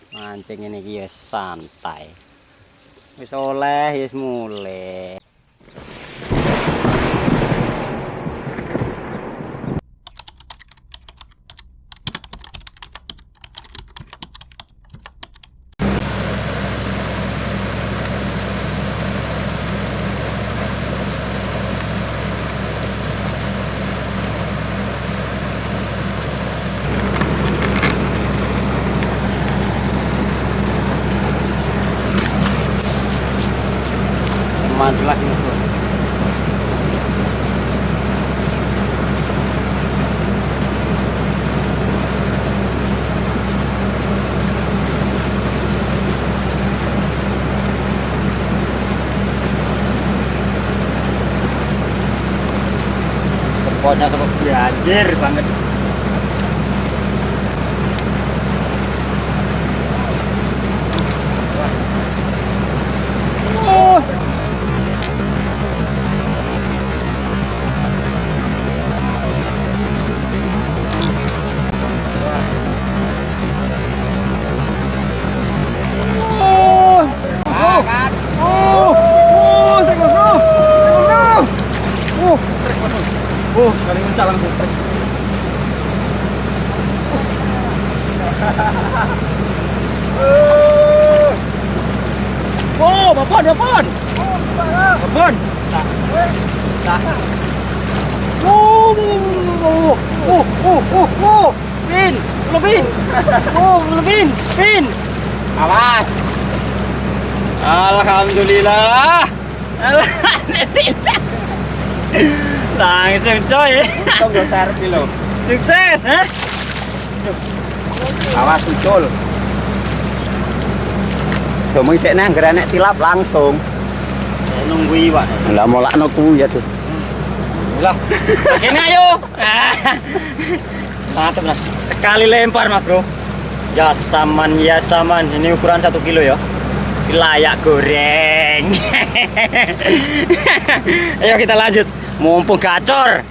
Mancing ini ya santai. Wis oleh wis mulai. Mancing lagi bro. Spotnya spot banjir banget. Dari puncak langsung strike. Babon. Babon. Pin. Awas. Alhamdulillah. Langsung coy. Tunggu serpi lo. Sukses, ha? Awas ucul. Domong sik nang geranek tilap langsung. Nunggu Pak. Lah molakno ku ya tuh. Lah. Kene ayo. Mantap lah. Sekali lempar, Mas, Bro. Ya saman. Ini ukuran 1 kilo ya. Layak goreng. Ayo kita lanjut. Mumpung gacor.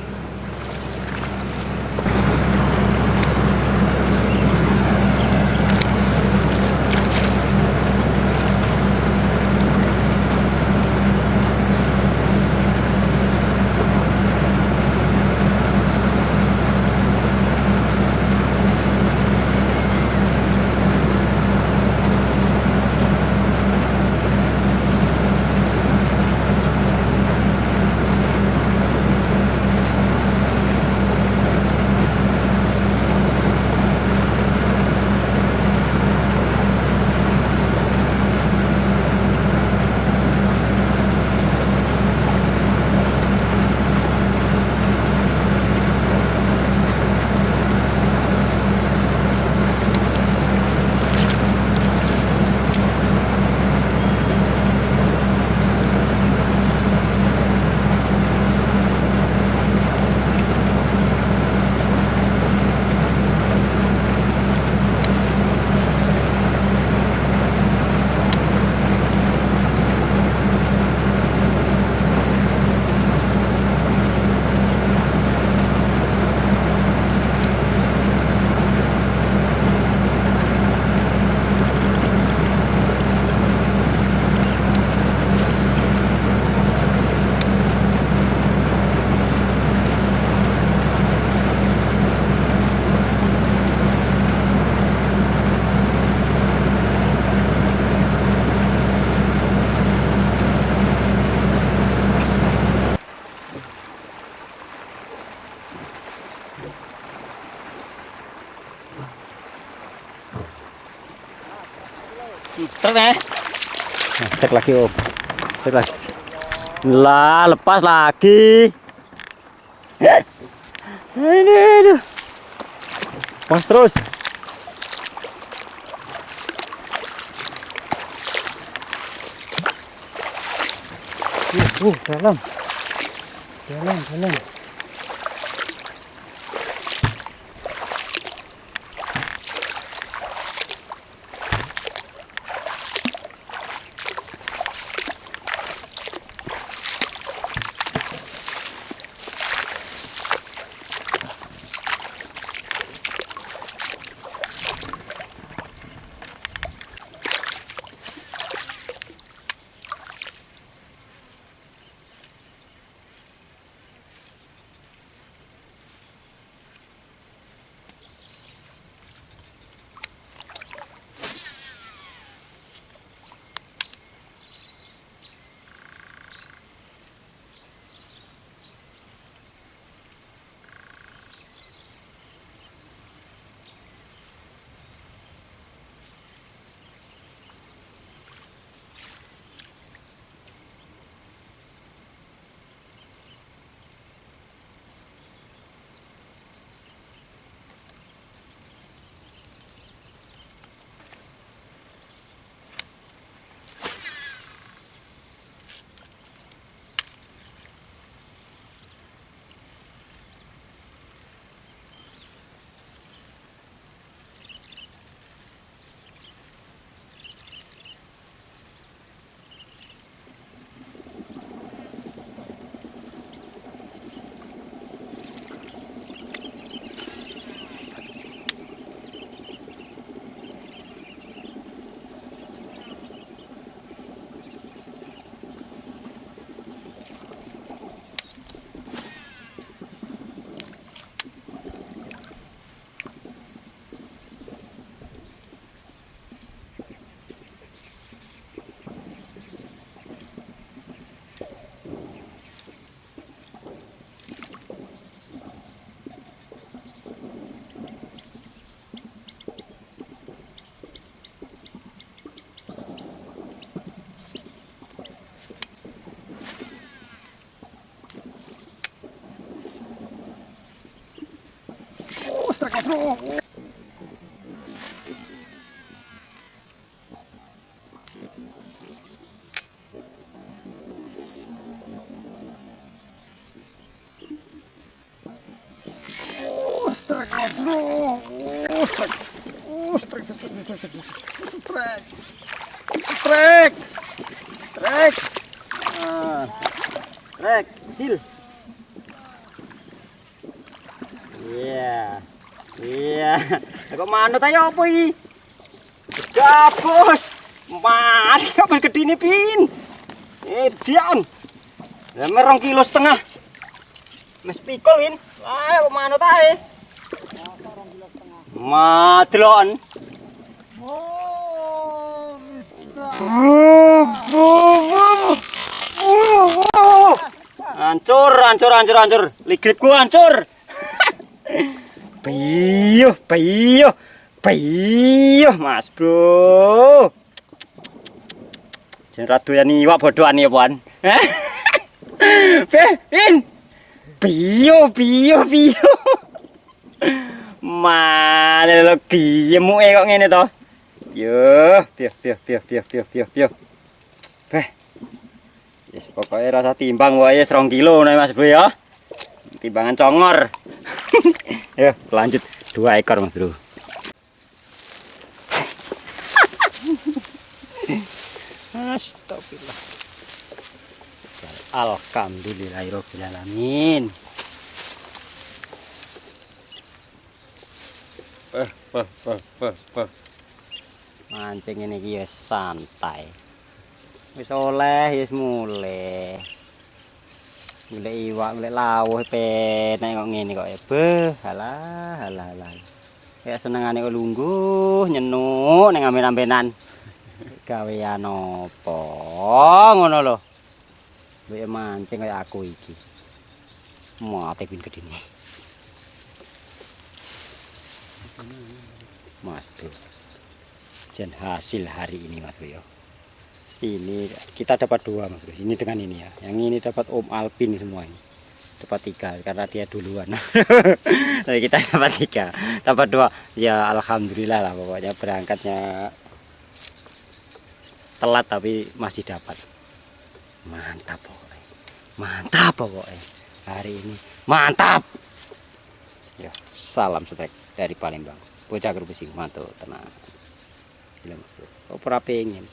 Cek lagi Om. Cek lagi. Lah, lepas lagi. Aduh. Pas terus. Dalam. Trek. Trek, kecil. Iya. Kok manut ayo apa iki? Gabus. Mati kok ben gedine pin. Edian. Lah merong kilo setengah. Mes pikul win. Lah kok manut ae. Madlon. Hancur. Ligripku hancur. Piyuh, Mas Bro. Jen radoyan iwak bodohan ya, Puan. In. Piyuh. Mana lo giemuke kok ngene to? Yo, piuh. Yes, pokoknya rasa timbang wae 2 kilo nih Mas Bro ya. Timbangan congor. Yo, lanjut 2 ekor Mas Bro. Astagfirullah. Alhamdulillahirabbil alamin. Mancing ini ya santai. Wis oleh wis mulai. Golek iwak, golek lawuh penek kok ngene kok ya. Halah. Kayak senengane kok lungguh nyenuk ning amben-ambenan. Gawean opo ngono lho. Kowe mancing kaya aku iki. Mate pin gedene. Mas Bro. Dan hasil hari ini Mas Bro ya. Ini kita dapat 2 Mas Bro. Ini dengan ini ya. Yang ini dapat Om Alpin semua ini. Dapat 3 karena dia duluan. Tapi kita dapat 3. Dapat 2. Ya alhamdulillah lah pokoknya berangkatnya telat tapi masih dapat. Mantap pokoknya. Hari ini mantap. Ya, salam setrek dari Palembang. Bocah Gerbesing mantul tenang. Gila Mas Bro. Kok ora pengen?